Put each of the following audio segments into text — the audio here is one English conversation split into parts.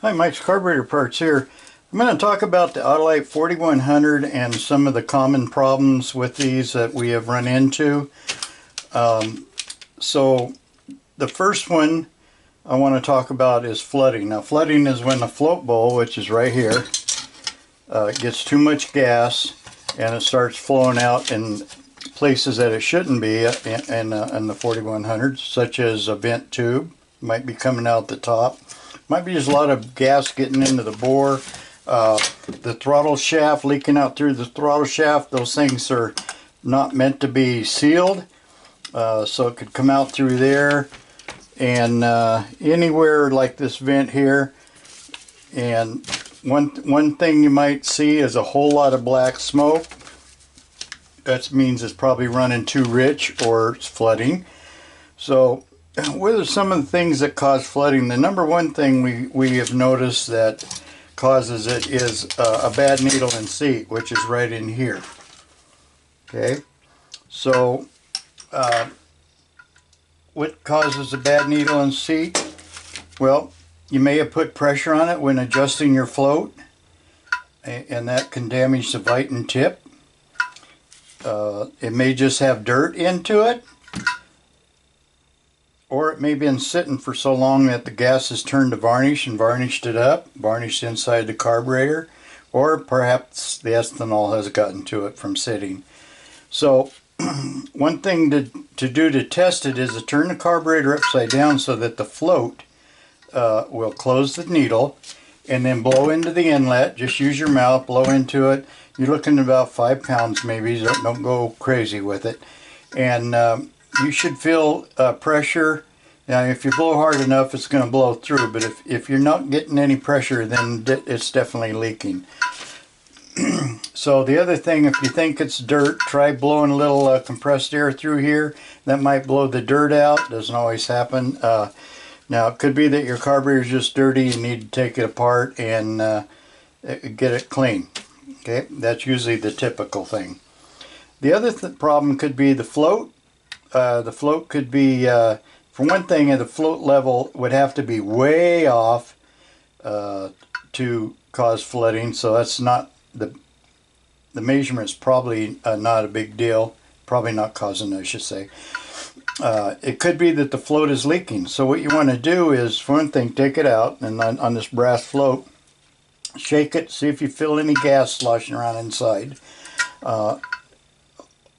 Hi, Mike's Carburetor Parts here. I'm going to talk about the Autolite 4100 and some of the common problems with these that we have run into. So the first one I want to talk about is flooding. Now flooding is when the float bowl, which is right here, gets too much gas and it starts flowing out in places that it shouldn't be in the 4100, such as a vent tube. Might be coming out the top. Might be just a lot of gas getting into the bore. The throttle shaft, leaking out through the throttle shaft. Those things are not meant to be sealed, so it could come out through there and anywhere like this vent here. And one thing you might see is a whole lot of black smoke. That means it's probably running too rich or it's flooding. So what are some of the things that cause flooding? The number one thing we have noticed that causes it is a bad needle and seat, which is right in here. Okay, so what causes a bad needle and seat? Well, you may have put pressure on it when adjusting your float, and that can damage the vite and tip. It may just have dirt into it, or it may have been sitting for so long that the gas has turned to varnish and varnished it up, varnished inside the carburetor, or perhaps the ethanol has gotten to it from sitting. So one thing to do to test it is to turn the carburetor upside down so that the float will close the needle, and then blow into the inlet. Just use your mouth, blow into it. You're looking at about 5 pounds maybe, so don't go crazy with it. And you should feel pressure. Now if you blow hard enough it's going to blow through, but if you're not getting any pressure, then it's definitely leaking. So the other thing, if you think it's dirt, try blowing a little compressed air through here. That might blow the dirt out. Doesn't always happen. Now it could be that your carburetor is just dirty. You need to take it apart and get it clean. Okay, that's usually the typical thing. The other problem could be the float. The float could be, for one thing, the float level would have to be way off to cause flooding. So that's not the measurement's probably not a big deal. Probably not causing it, I should say. It could be that the float is leaking. So what you want to do is, for one thing, take it out and on this brass float, shake it, see if you feel any gas sloshing around inside.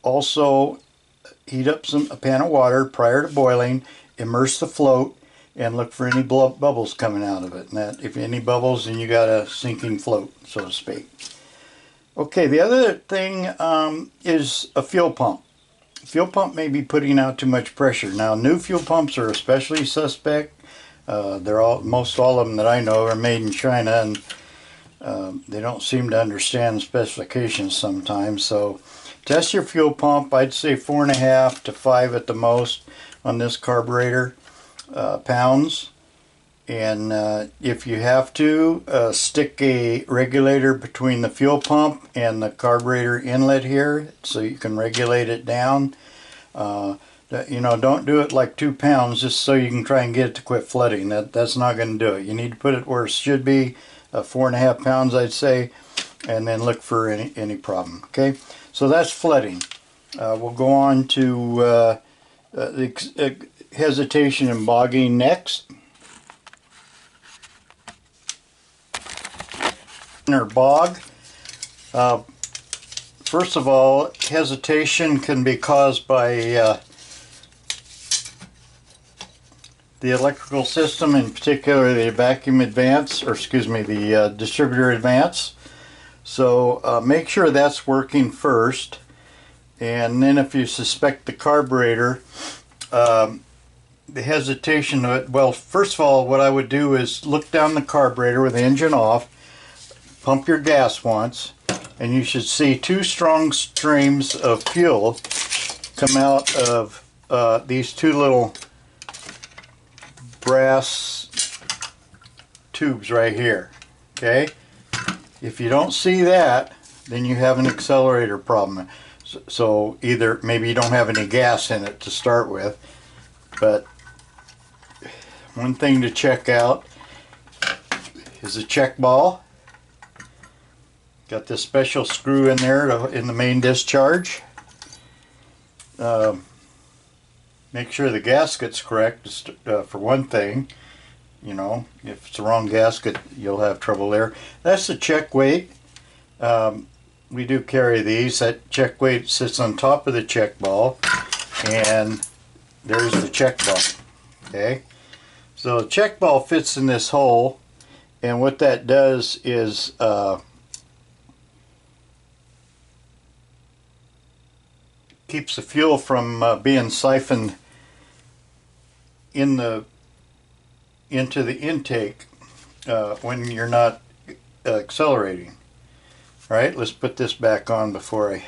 Also, heat up a pan of water prior to boiling, immerse the float, and look for any bubbles coming out of it. And that, if any bubbles, then you got a sinking float, so to speak. Okay, the other thing is a fuel pump. Fuel pump may be putting out too much pressure. Now, new fuel pumps are especially suspect. Most all of them that I know are made in China, and they don't seem to understand specifications sometimes. So test your fuel pump. I'd say 4.5 to 5 at the most on this carburetor pounds. And if you have to, stick a regulator between the fuel pump and the carburetor inlet here so you can regulate it down. You know, don't do it like 2 pounds just so you can try and get it to quit flooding. That's not going to do it. You need to put it where it should be, 4.5 pounds I'd say, and then look for any problem. Okay, so that's flooding. We'll go on to hesitation and bogging next. Or bog. First of all, hesitation can be caused by the electrical system, in particular the vacuum advance, or excuse me, the distributor advance. So make sure that's working first, and then if you suspect the carburetor, the hesitation of it, well, first of all, what I would do is look down the carburetor with the engine off, pump your gas once, and you should see 2 strong streams of fuel come out of these 2 little brass tubes right here. Okay, if you don't see that, then you have an accelerator problem. So either maybe you don't have any gas in it to start with, but one thing to check out is a check ball. Got this special screw in there in the main discharge. Make sure the gasket's correct for one thing. You know, if it's the wrong gasket, you'll have trouble there. That's the check weight. We do carry these. That check weight sits on top of the check ball, and there's the check ball. Okay, so the check ball fits in this hole, and what that does is keeps the fuel from being siphoned into the intake when you're not accelerating. All right, let's put this back on before I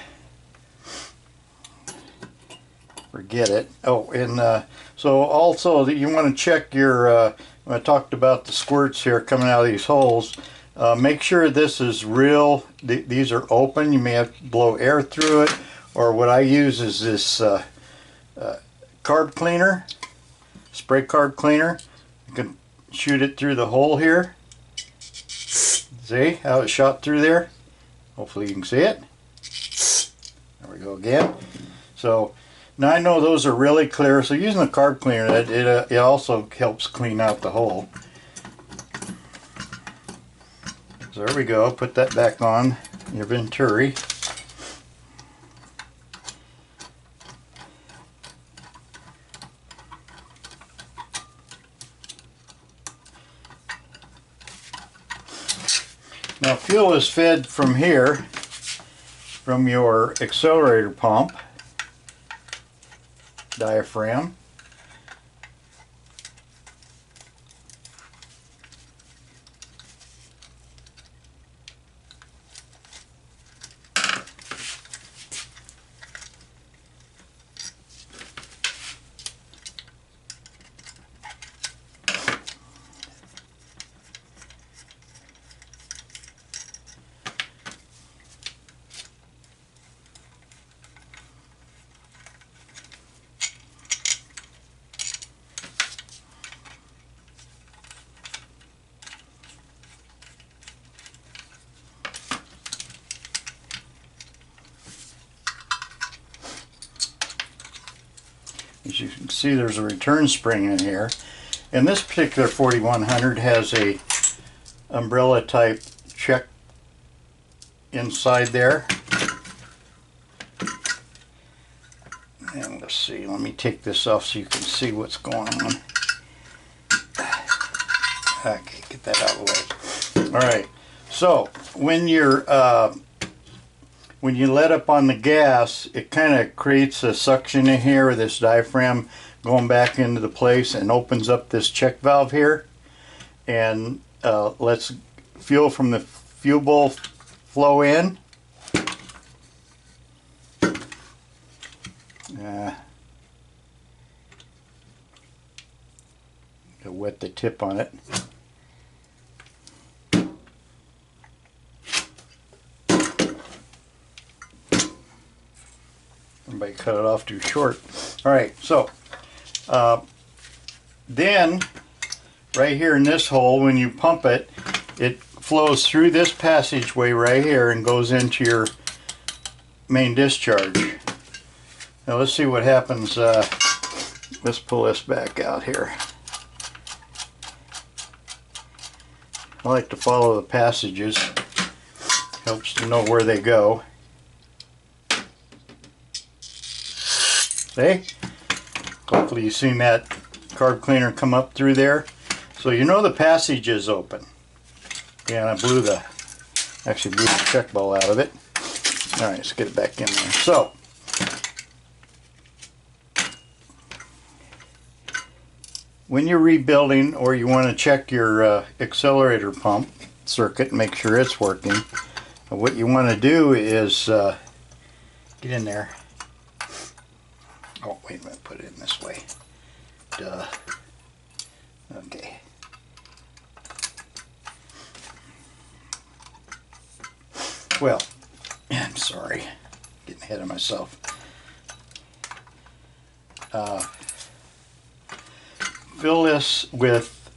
forget it. Oh, and so also you want to check your, I talked about the squirts here coming out of these holes. Make sure this is real. These are open. You may have to blow air through it, or what I use is this carb cleaner, spray carb cleaner. You can shoot it through the hole here. See how it shot through there? Hopefully you can see it. There we go again. So now I know those are really clear, so using the carb cleaner, it also helps clean out the hole. So there we go. Put that back on your Venturi. Now fuel is fed from here, from your accelerator pump diaphragm. As you can see, there's a return spring in here, and this particular 4100 has a umbrella type check inside there. And let's see, let me take this off so you can see what's going on. Okay, get that out of the way. All right, so when you let up on the gas, it kind of creates a suction in here, this diaphragm going back into the place, and opens up this check valve here, and lets fuel from the fuel bowl flow in. Gotta wet the tip on it. Everybody cut it off too short. All right, so then right here in this hole, when you pump it, it flows through this passageway right here and goes into your main discharge. Now let's see what happens. Let's pull this back out here. I like to follow the passages. Helps to know where they go. See? Hopefully you've seen that carb cleaner come up through there. So you know the passage is open. Yeah, and I actually blew the check ball out of it. Alright, let's get it back in there. So, when you're rebuilding or you want to check your accelerator pump circuit and make sure it's working, what you want to do is get in there. Oh, wait a minute, put it in this way. Duh. Okay. Well, I'm sorry, getting ahead of myself. Fill this with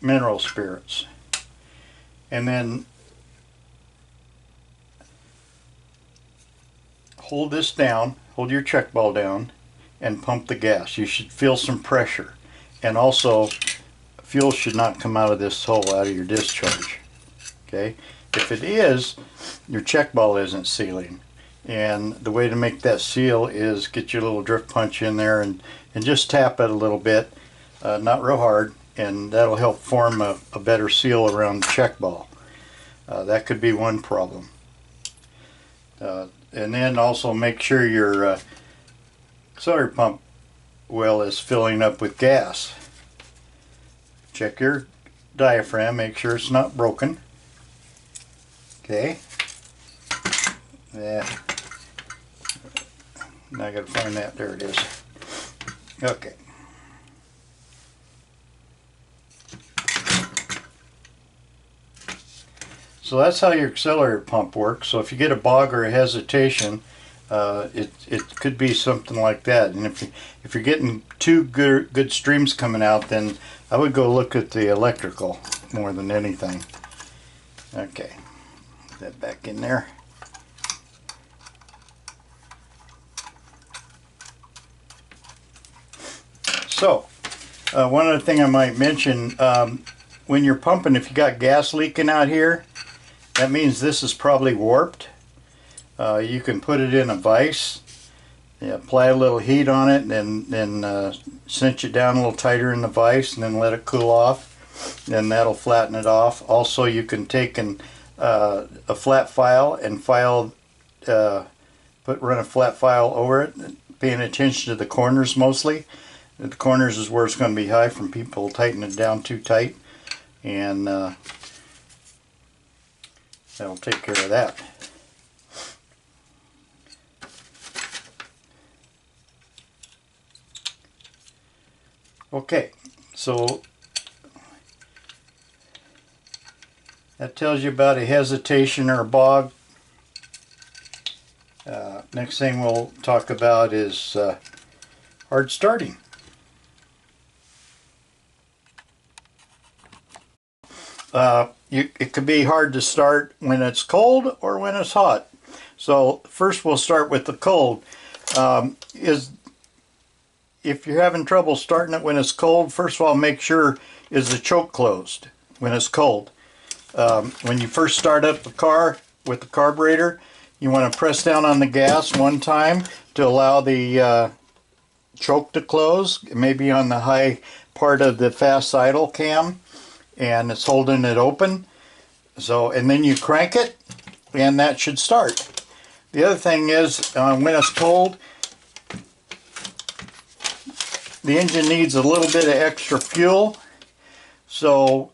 mineral spirits. and then hold this down, hold your check ball down, and pump the gas. You should feel some pressure, and also fuel should not come out of this hole, out of your discharge. Okay, if it is, your check ball isn't sealing, and the way to make that seal is get your little drift punch in there and just tap it a little bit, not real hard, and that'll help form a better seal around the check ball. That could be one problem. And then also make sure your auxiliary pump well is filling up with gas. Check your diaphragm, make sure it's not broken. Okay. Yeah. Now I gotta find that. There it is. Okay. So that's how your auxiliary pump works. So if you get a bog or a hesitation, it could be something like that. And if you're getting two good streams coming out, then I would go look at the electrical more than anything. Okay, put that back in there. So one other thing I might mention, when you're pumping, if you got gas leaking out here, that means this is probably warped. You can put it in a vise, apply a little heat on it, and then cinch it down a little tighter in the vise, and then let it cool off. Then that'll flatten it off. Also, you can take a flat file and run a flat file over it, paying attention to the corners mostly. The corners is where it's going to be high from people tightening it down too tight, and that'll take care of that. Okay, so that tells you about a hesitation or a bog. Next thing we'll talk about is hard starting. It could be hard to start when it's cold or when it's hot. So first we'll start with the cold. If you're having trouble starting it when it's cold, first of all, make sure is the choke closed when it's cold. When you first start up the car with the carburetor, you want to press down on the gas one time to allow the choke to close, maybe on the high part of the fast idle cam, and it's holding it open. So, and then you crank it, and that should start. The other thing is, when it's cold, the engine needs a little bit of extra fuel. So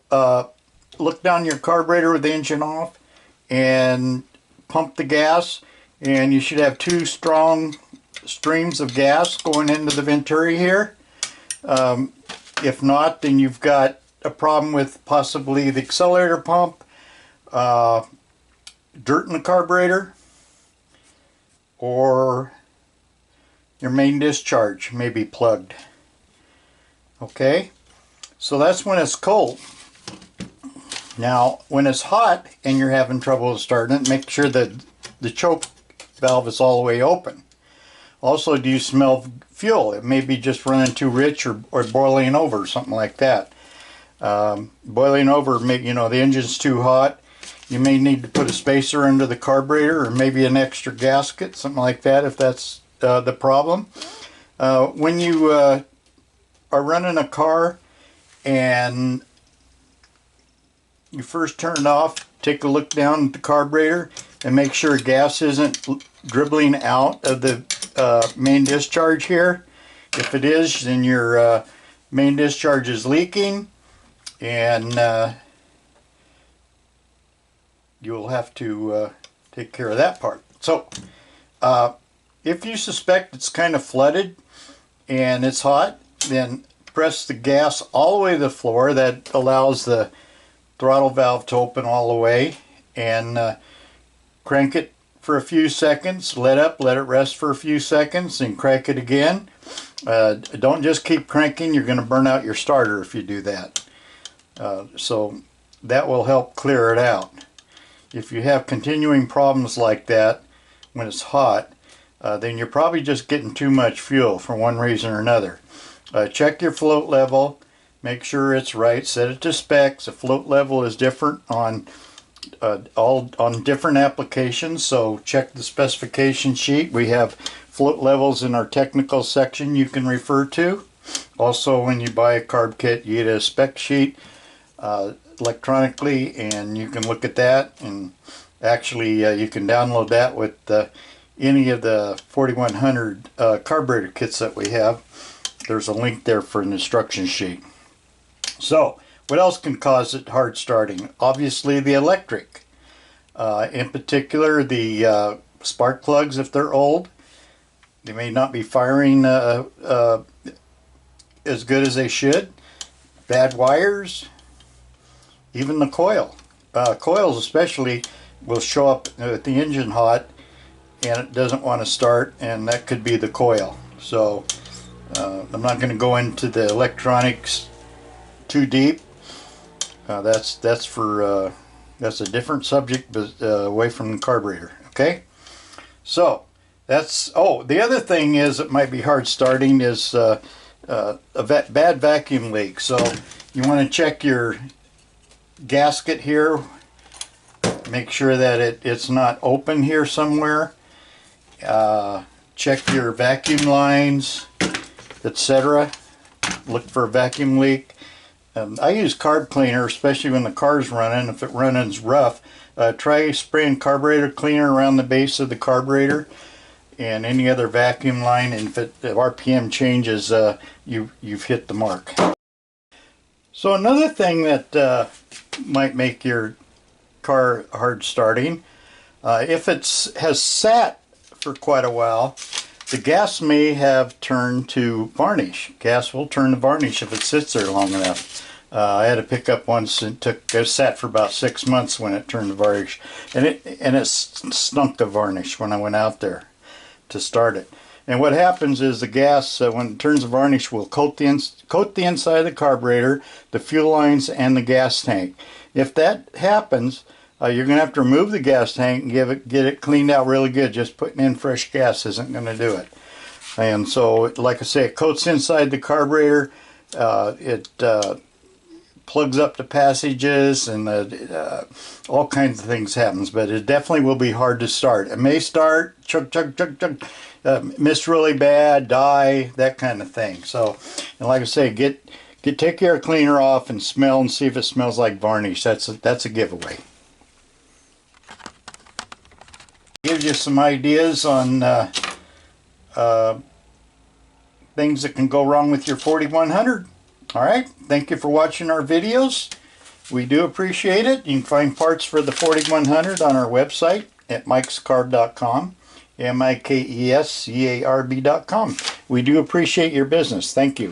look down your carburetor with the engine off and pump the gas, and you should have two strong streams of gas going into the venturi here. If not, then you've got a problem with possibly the accelerator pump, dirt in the carburetor, or your main discharge may be plugged. Okay, so that's when it's cold. Now, when it's hot and you're having trouble starting it, make sure that the choke valve is all the way open. Also, do you smell fuel? It may be just running too rich or boiling over, something like that. Boiling over, the engine's too hot. You may need to put a spacer under the carburetor, or maybe an extra gasket, something like that, if that's the problem. When you are running a car and you first turn it off, take a look down at the carburetor and make sure gas isn't dribbling out of the main discharge here. If it is, then your main discharge is leaking, and you'll have to take care of that part. So if you suspect it's kind of flooded and it's hot, then press the gas all the way to the floor. That allows the throttle valve to open all the way, and crank it for a few seconds, let it rest for a few seconds, and crank it again. Don't just keep cranking. You're going to burn out your starter if you do that. So that will help clear it out. If you have continuing problems like that when it's hot, then you're probably just getting too much fuel for one reason or another. Check your float level, make sure it's right, set it to specs. The float level is different on all on different applications, so check the specification sheet. We have float levels in our technical section you can refer to. Also, when you buy a carb kit, you get a spec sheet electronically, and you can look at that, and actually you can download that with any of the 4100 carburetor kits that we have. There's a link there for an instruction sheet. So what else can cause it hard starting? Obviously the electric, in particular the spark plugs. If they're old, they may not be firing as good as they should. Bad wires, even the coil. Coils especially will show up with the engine hot and it doesn't want to start, and that could be the coil. So I'm not going to go into the electronics too deep. That's a different subject, but away from the carburetor. Okay, so that's, oh, the other thing is that might be hard starting is a bad vacuum leak. So you want to check your gasket here, make sure that it's not open here somewhere. Check your vacuum lines, etc. Look for a vacuum leak. I use carb cleaner, especially when the car's running. If it running's rough, try spraying carburetor cleaner around the base of the carburetor and any other vacuum line, and if the RPM changes, you've hit the mark. So another thing that might make your car hard starting, if it has sat for quite a while, the gas may have turned to varnish. Gas will turn to varnish if it sits there long enough. I had a pickup once and it sat for about 6 months when it turned to varnish, and it stunk to varnish when I went out there to start it. And what happens is the gas, when it turns to varnish, will coat the inside of the carburetor, the fuel lines, and the gas tank. If that happens, you're going to have to remove the gas tank and get it cleaned out really good. Just putting in fresh gas isn't going to do it. And so, like I say, it coats inside the carburetor. It plugs up the passages, and all kinds of things happens. But it definitely will be hard to start. It may start, chug, chug, chug, chug, miss really bad, die, that kind of thing. So, and like I say, take your cleaner off and smell and see if it smells like varnish. That's a giveaway. Gives you some ideas on things that can go wrong with your 4100. Alright, thank you for watching our videos. We do appreciate it. You can find parts for the 4100 on our website at mikescarb.com, mikescarb.com. We do appreciate your business. Thank you.